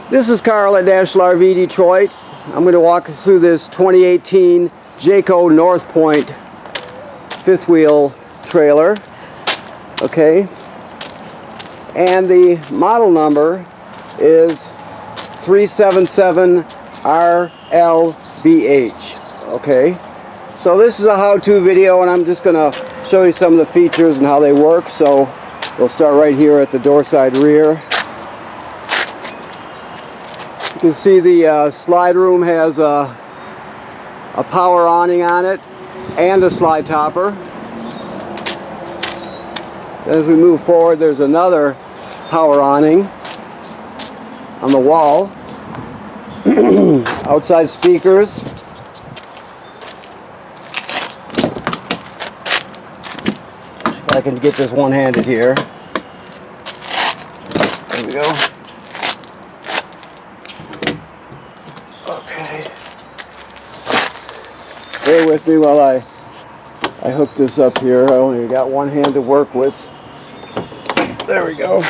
This is Carl at National RV Detroit. I'm going to walk us through this 2018 Jayco North Point fifth wheel trailer. Okay, and the model number is 377RLBH. Okay, so this is a how-to video, and I'm just going to show you some of the features and how they work. So we'll start right here at the door side rear. You can see the slide room has a power awning on it and a slide topper. As we move forward, there's another power awning on the wall. Outside speakers. If I can get this one-handed here. There we go. Okay. Bear with me while I hook this up here. I only got one hand to work with. There we go.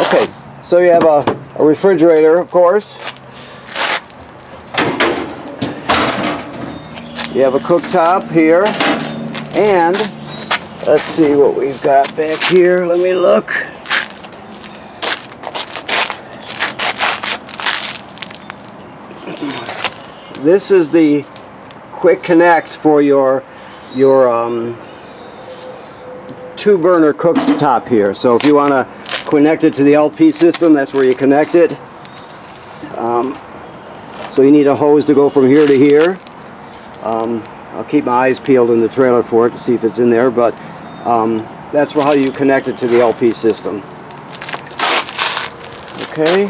Okay, so you have a refrigerator, of course. You have a cooktop here. And let's see what we've got back here. Let me look. This is the quick connect for your two-burner cooktop here. So if you want to connect it to the LP system, that's where you connect it. So you need a hose to go from here to here. I'll keep my eyes peeled in the trailer for it to see if it's in there, but that's how you connect it to the LP system. Okay.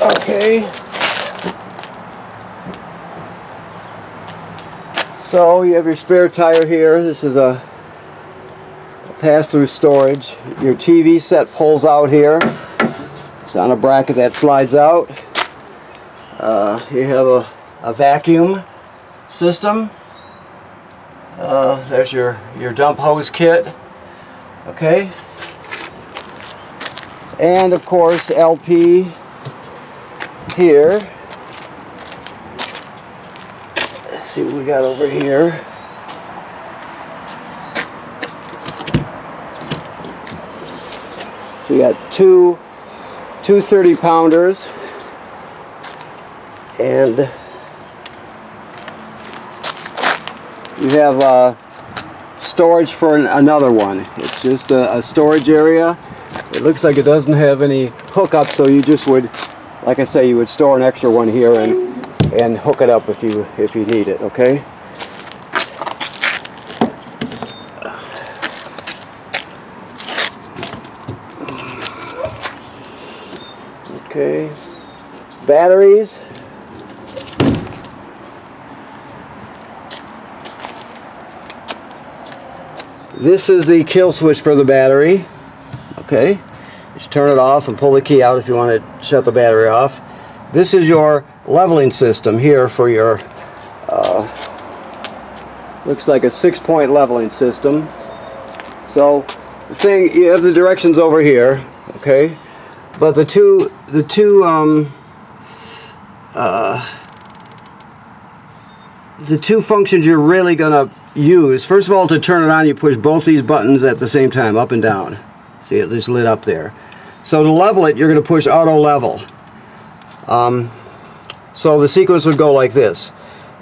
Okay, so you have your spare tire here. This is a pass-through storage. Your TV set pulls out here. It's on a bracket that slides out. You have a vacuum system. There's your dump hose kit. Okay, and of course LP here. Let's see what we got over here. So you got two 30-pounders, and you have storage for another one. It's just a storage area. It looks like it doesn't have any hookup, so you just would, like I say, you would store an extra one here and hook it up if you need it. Okay. Okay. Batteries. This is the kill switch for the battery. Okay. Just turn it off and pull the key out if you want to shut the battery off. This is your leveling system here for your, looks like a 6-point leveling system. So the thing, you have the directions over here, okay? But the two functions you're really gonna use, first of all, to turn it on, you push both these buttons at the same time, up and down. See, it just lit up there. So to level it, you're going to push auto level. So the sequence would go like this.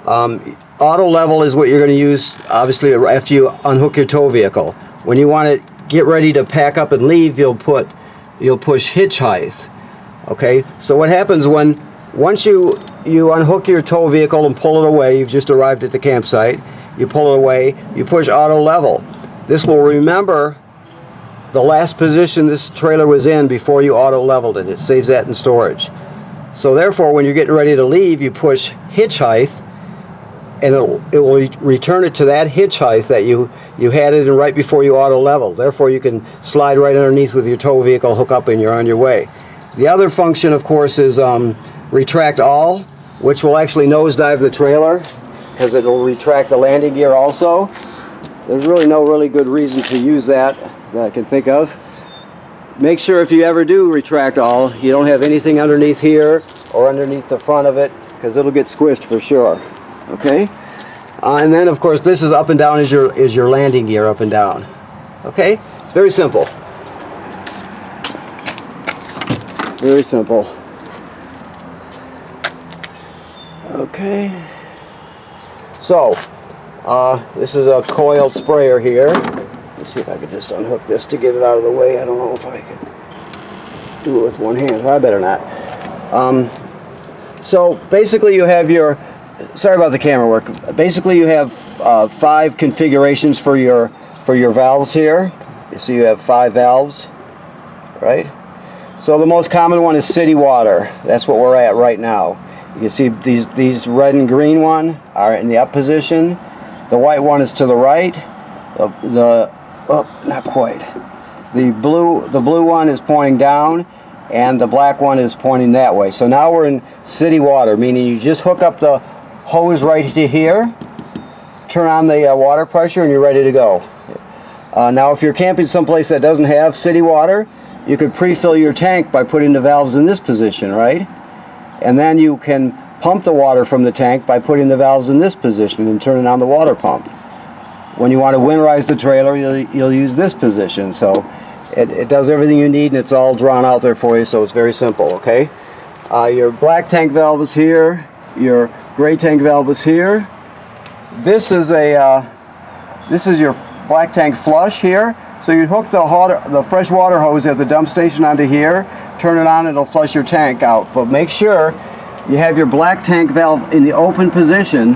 Auto level is what you're going to use, obviously, after you unhook your tow vehicle. When you want to get ready to pack up and leave, you'll push hitch height. Okay. So what happens once you unhook your tow vehicle and pull it away, you've just arrived at the campsite. You pull it away. You push auto level. This will remember the last position this trailer was in before you auto leveled it. It saves that in storage. So therefore, when you're getting ready to leave, you push hitch height, and it will return it to that hitch height that you had it in right before you auto leveled. Therefore, you can slide right underneath with your tow vehicle, hook up, and you're on your way. The other function, of course, is retract all, which will actually nosedive the trailer. because it'll retract the landing gear also. There's really no really good reason to use that I can think of. Make sure if you ever do retract all, you don't have anything underneath here or underneath the front of it, because it'll get squished for sure. Okay, and then of course this is up and down is your landing gear, up and down. Okay, it's very simple. Very simple. Okay. So, this is a coiled sprayer here. Let's see if I could just unhook this to get it out of the way. I don't know if I can do it with one hand. I better not. So basically you have your, sorry about the camera work. Basically you have 5 configurations for your valves here. You see you have 5 valves, right? So the most common one is city water. That's what we're at right now. You can see these red and green one are in the up position. The white one is to the right. Oh, not quite. The blue one is pointing down, and the black one is pointing that way. So now we're in city water, meaning you just hook up the hose right to here, turn on the water pressure, and you're ready to go. Now if you're camping someplace that doesn't have city water, you could pre-fill your tank by putting the valves in this position, right? And then you can pump the water from the tank by putting the valves in this position and turning on the water pump. When you want to winterize the trailer, you'll use this position. So it does everything you need, and it's all drawn out there for you, so it's very simple, okay? Your black tank valve is here. Your gray tank valve is here. This is your black tank flush here. So you hook the fresh water hose at the dump station onto here, turn it on, and it'll flush your tank out. But make sure you have your black tank valve in the open position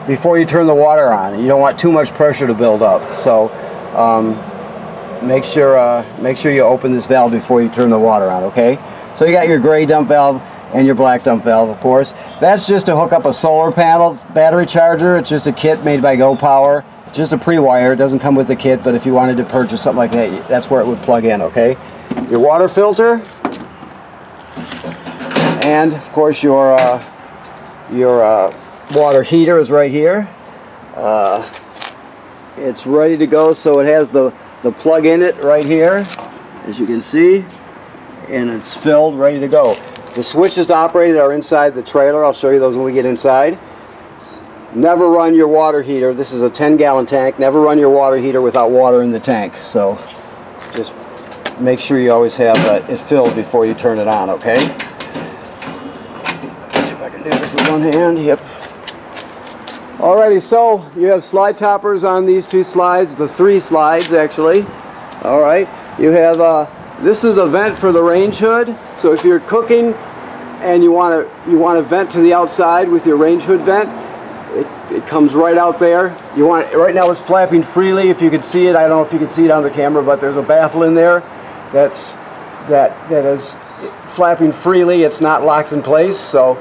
before you turn the water on. You don't want too much pressure to build up. So make sure you open this valve before you turn the water on, okay? So you got your gray dump valve and your black dump valve, of course. That's just to hook up a solar panel battery charger. It's just a kit made by Go Power. Just a pre-wire. It doesn't come with the kit, but if you wanted to purchase something like that, that's where it would plug in, okay? Your water filter, and of course your water heater is right here. It's ready to go, so it has the plug in it right here, as you can see, and it's filled, ready to go. The switches to operate it are inside the trailer. I'll show you those when we get inside. Never run your water heater. This is a 10-gallon tank. Never run your water heater without water in the tank. So just make sure you always have it filled before you turn it on, okay? Let's see if I can do this with one hand. Yep. Alrighty, so you have slide toppers on these 2 slides, the 3 slides actually. Alright, you have this is a vent for the range hood. So if you're cooking and you want to vent to the outside with your range hood vent, it comes right out there. Right now it's flapping freely. If you can see it, I don't know if you can see it on the camera, but there's a baffle in there that is flapping freely. It's not locked in place, so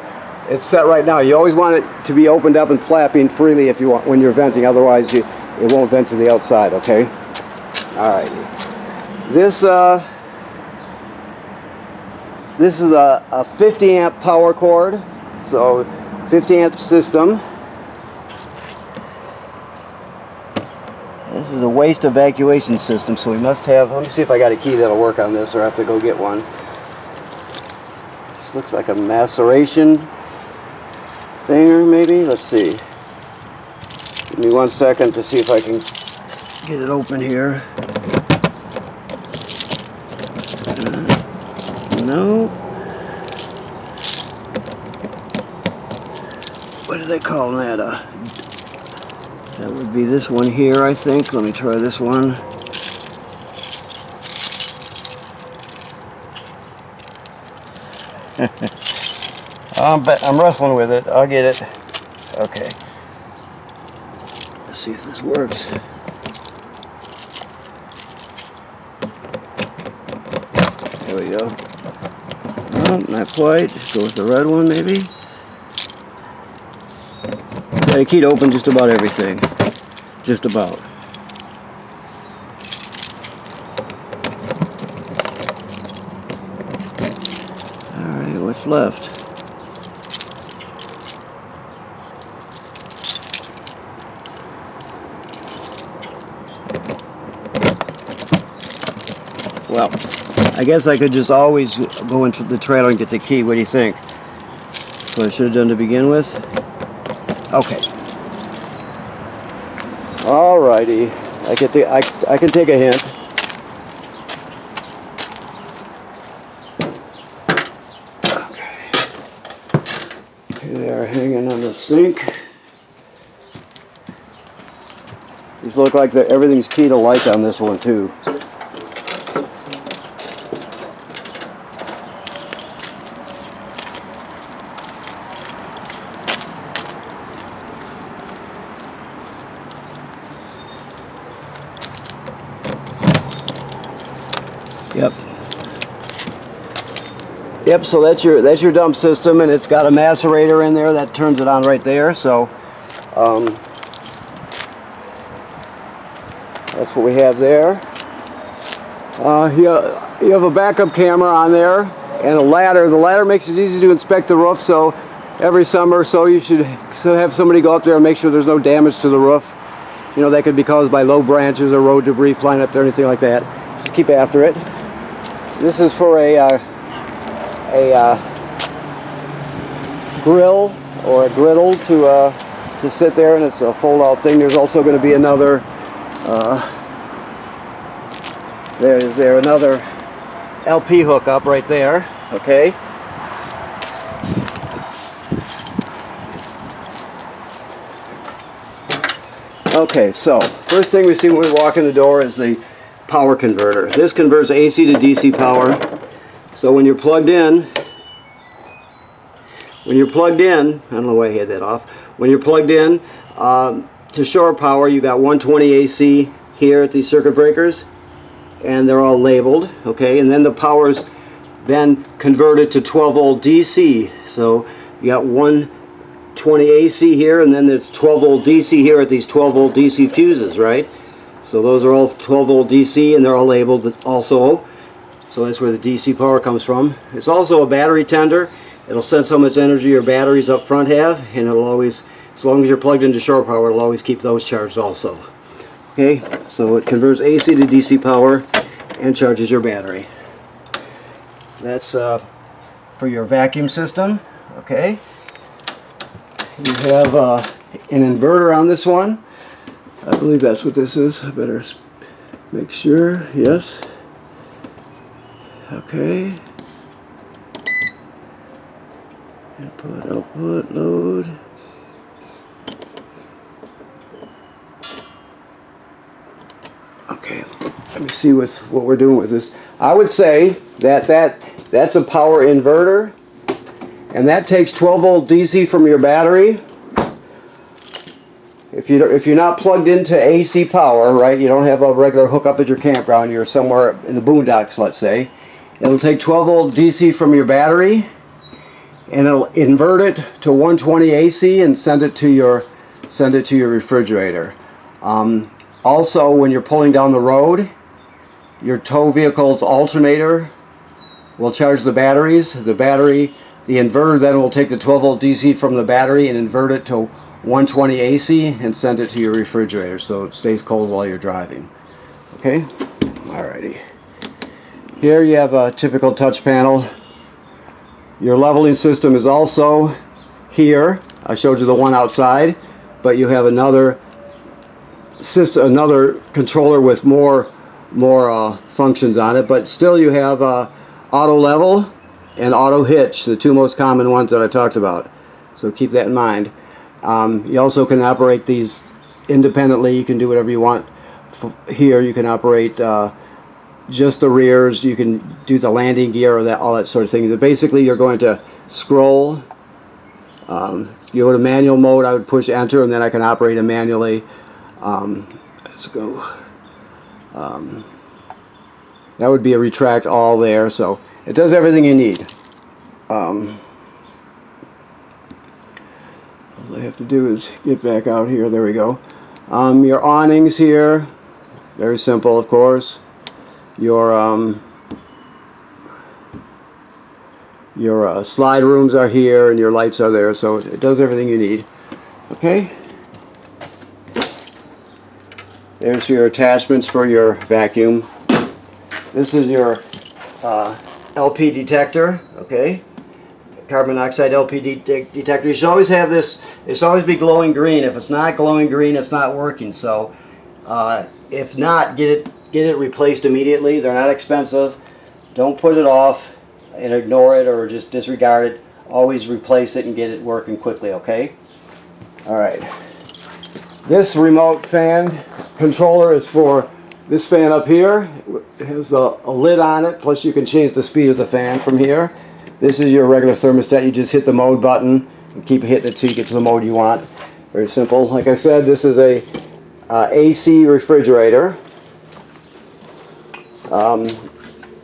it's set right now. You always want it to be opened up and flapping freely if you want when you're venting. Otherwise, it won't vent to the outside. Okay. All right. This is a 50 amp power cord, so 50 amp system. This is a waste evacuation system, so we must have, let me see if I got a key that'll work on this, or I have to go get one. This looks like a maceration thinger, maybe. Let's see. Give me 1 second to see if I can get it open here. No. What do they call that? That would be this one here, I think. Let me try this one. I'm wrestling with it. I'll get it. Okay. Let's see if this works. There we go. No, not quite. Just go with the red one, maybe. Got a key to open just about everything. Just about. Alright, what's left? Well, I guess I could just always go into the trailer and get the key. What do you think? That's what I should have done to begin with. Okay. Alrighty. I can take a hint. Okay. They are hanging on the sink. These look like everything's key to light on this one too. Yep. Yep, so that's your dump system, and it's got a macerator in there that turns it on right there. So that's what we have there. You have a backup camera on there and a ladder. The ladder makes it easy to inspect the roof, so every summer or so you should have somebody go up there and make sure there's no damage to the roof. You know, that could be caused by low branches or road debris flying up there, anything like that. Just keep after it. This is for a grill or a griddle to sit there, and it's a fold-out thing. There's also going to be another another LP hookup right there. Okay. Okay, so first thing we see when we walk in the door is the power converter. This converts AC to DC power. So when you're plugged in, I don't know why I had that off. When you're plugged in to shore power, you got 120 AC here at these circuit breakers, and they're all labeled. Okay, and then the power's then converted to 12 volt DC. So you got 120 AC here, and then there's 12 volt DC here at these 12 volt DC fuses, right? So those are all 12 volt DC, and they're all labeled also. So that's where the DC power comes from. It's also a battery tender. It'll sense how much energy your batteries up front have, and it'll always, as long as you're plugged into shore power, it'll always keep those charged also. Okay, so it converts AC to DC power and charges your battery. That's for your vacuum system. Okay. You have an inverter on this one. I believe that's what this is. I better make sure. Yes. Okay. Input, output, load. Okay. Let me see what we're doing with this. I would say that's a power inverter, and that takes 12 volt DC from your battery. If you're not plugged into AC power, right, you don't have a regular hookup at your campground, you're somewhere in the boondocks, let's say, it'll take 12 volt DC from your battery, and it'll invert it to 120 AC and send it to your refrigerator. Also, when you're pulling down the road, your tow vehicle's alternator will charge the batteries. The inverter then will take the 12 volt DC from the battery and invert it to 120 AC and send it to your refrigerator so it stays cold while you're driving. Okay? Alrighty. Here you have a typical touch panel. Your leveling system is also here. I showed you the one outside, but you have another system, another controller with more functions on it, but still you have auto level and auto hitch, the two most common ones that I talked about. So keep that in mind. You also can operate these independently. You can do whatever you want. Here you can operate just the rears. You can do the landing gear or all that sort of thing. Basically, you're going to scroll. You go to manual mode. I would push enter, and then I can operate it manually. Let's go. That would be a retract all there. So it does everything you need. All I have to do is get back out here. There we go. Your awnings here, very simple, of course. Your slide rooms are here, and your lights are there, so it does everything you need. Okay. There's your attachments for your vacuum. This is your LP detector, okay? Carbon monoxide LP detector. You should always have this, it should always be glowing green. If it's not glowing green, it's not working. So if not, get it replaced immediately. They're not expensive. Don't put it off and ignore it or just disregard it. Always replace it and get it working quickly, okay? Alright. This remote fan controller is for this fan up here. It has a lid on it, plus you can change the speed of the fan from here. This is your regular thermostat. You just hit the mode button and keep hitting it till you get to the mode you want. Very simple. Like I said, this is a AC refrigerator.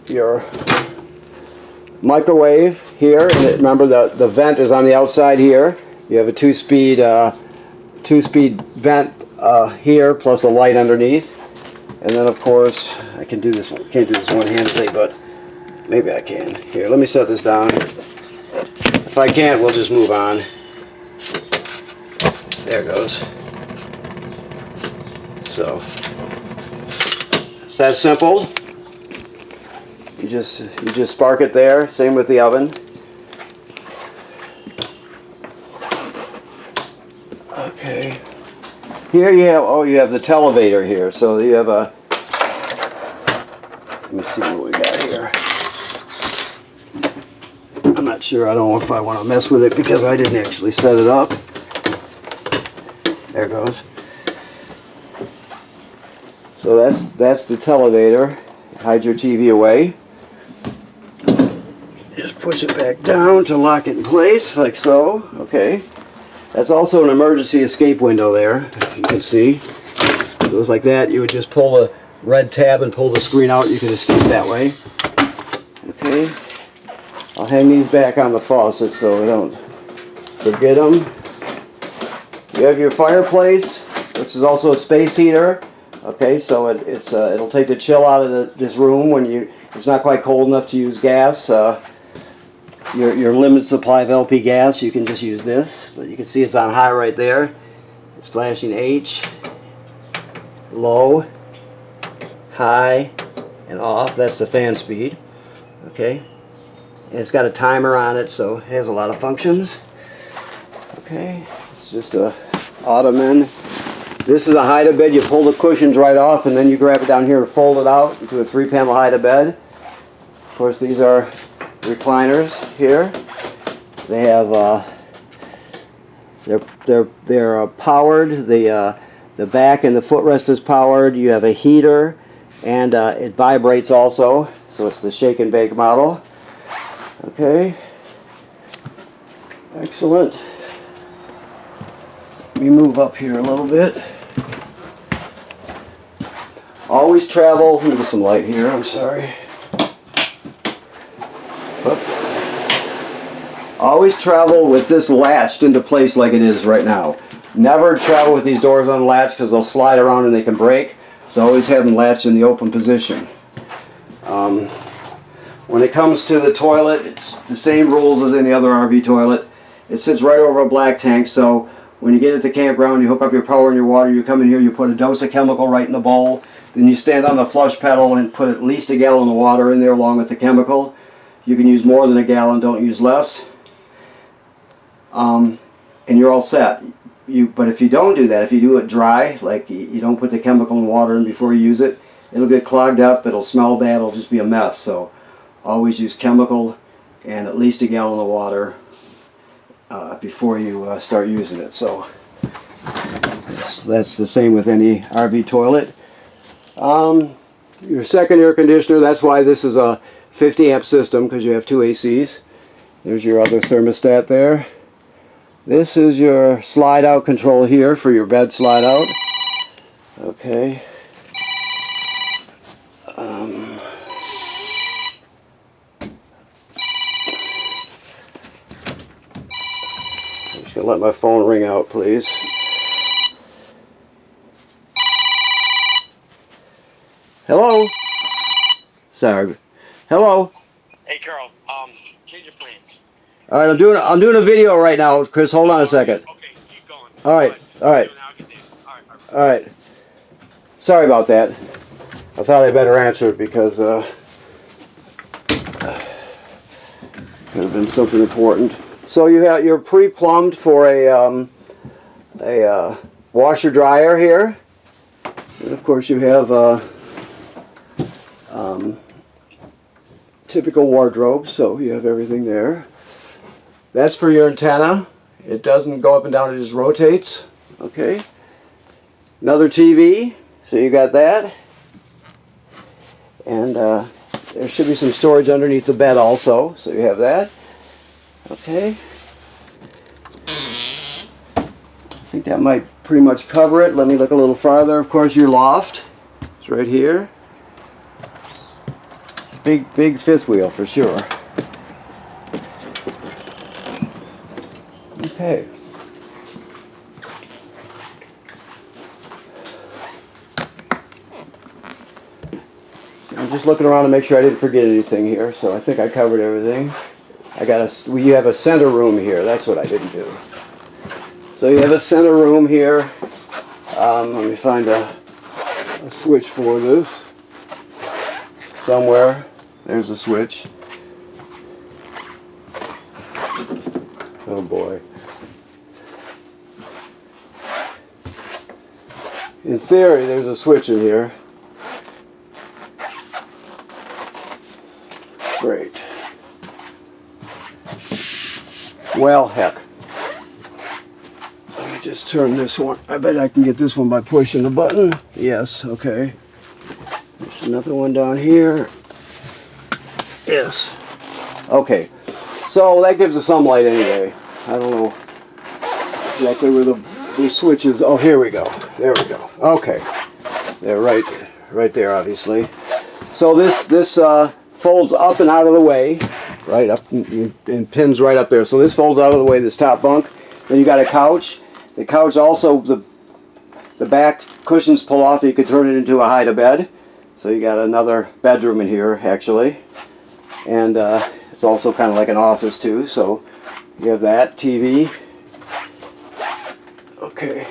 Your microwave here, and remember the vent is on the outside here. You have a two-speed vent here, plus a light underneath. And then of course, I can do this one. Can't do this one-handedly, but maybe I can. Here, let me set this down. If I can't, we'll just move on. There it goes. So it's that simple. You just spark it there. Same with the oven. Okay. Here you have the televator here. So you have a. Let me see what we got here. I'm not sure. I don't know if I want to mess with it because I didn't actually set it up. There it goes. So that's the televator. Hide your TV away. Just push it back down to lock it in place, like so. Okay. That's also an emergency escape window there. You can see. It goes like that. You would just pull the red tab and pull the screen out. You can escape that way. Okay. I'll hang these back on the faucet so I don't forget them. You have your fireplace, which is also a space heater. Okay, so it'll take the chill out of this room when it's not quite cold enough to use gas. Your limited supply of LP gas, you can just use this. But you can see it's on high right there. It's flashing H, low, high, and off. That's the fan speed. Okay, and it's got a timer on it, so it has a lot of functions. Okay, it's just a ottoman. This is a hide-a-bed. You pull the cushions right off, and then you grab it down here and fold it out into a 3-panel hide-a-bed. Of course, these are recliners here. They have they're powered. The back and the footrest is powered. You have a heater, and it vibrates also. So it's the shake and bake model. Okay. Excellent. Let me move up here a little bit. Always travel. Let me get some light here. I'm sorry. Oop. Always travel with this latched into place like it is right now. Never travel with these doors unlatched because they'll slide around and they can break. So always have them latched in the open position. When it comes to the toilet, it's the same rules as any other RV toilet. It sits right over a black tank, so when you get at the campground, you hook up your power and your water, you come in here, you put a dose of chemical right in the bowl, then you stand on the flush pedal and put at least a gallon of water in there along with the chemical. You can use more than a gallon, don't use less. And you're all set. But if you don't do that, if you do it dry, like you don't put the chemical and water in before you use it, it'll get clogged up, it'll smell bad, it'll just be a mess. So always use chemical and at least a gallon of water before you start using it. So that's the same with any RV toilet. Your second air conditioner, that's why this is a 50 amp system, because you have 2 ACs. There's your other thermostat there. This is your slide out control here for your bed slide out. Okay. I'm just going to let my phone ring out, please. Hello? Sorry. Hello? Hey, Carl. Change your plans. All right, I'm doing a video right now, Chris. Hold on a second. Okay, keep going. All right, all right. All right. Sorry about that. I thought I better answer it because Could have been something important. So you're pre-plumbed for a washer dryer here, and of course you have typical wardrobe, so you have everything there. That's for your antenna. It doesn't go up and down, it just rotates. Okay. Another TV, so you got that. And there should be some storage underneath the bed also, so you have that. Okay. I think that might pretty much cover it. Let me look a little farther. Of course, your loft is right here. It's a big fifth wheel for sure. Okay. I'm just looking around to make sure I didn't forget anything here, so I think I covered everything. We have a center room here. That's what I didn't do. So you have a center room here. Let me find a switch for this somewhere. There's a switch. Oh boy. In theory, there's a switch in here. Great. Well, heck. Let me just turn this one. I bet I can get this one by pushing the button. Yes, okay. There's another one down here. Yes. Okay. So that gives us some light anyway. I don't know exactly where the switch is. Oh, here we go. There we go. Okay. They're right there, obviously. So this folds up and out of the way, right up, and pins right up there. So this folds out of the way, this top bunk. Then you got a couch. The couch also, the back cushions pull off. You could turn it into a hide-a-bed. So you got another bedroom in here, actually. And it's also kind of like an office, too. So you have that, TV. Okay,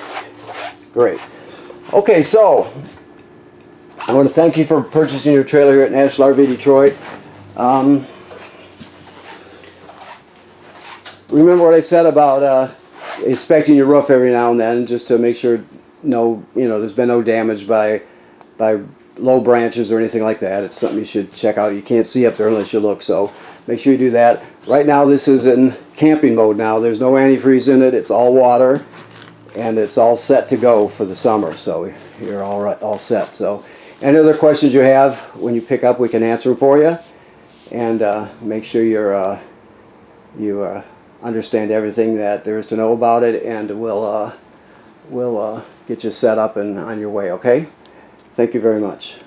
great. Okay, so I want to thank you for purchasing your trailer here at National RV Detroit. Remember what I said about inspecting your roof every now and then, just to make sure there's been no damage by low branches or anything like that. It's something you should check out. You can't see up there unless you look, so make sure you do that. Right now this is in camping mode now. There's no antifreeze in it. It's all water, and it's all set to go for the summer, so you're all set. So any other questions you have when you pick up, we can answer them for you, and make sure you understand everything that there is to know about it, and we'll get you set up and on your way. Okay? Thank you very much.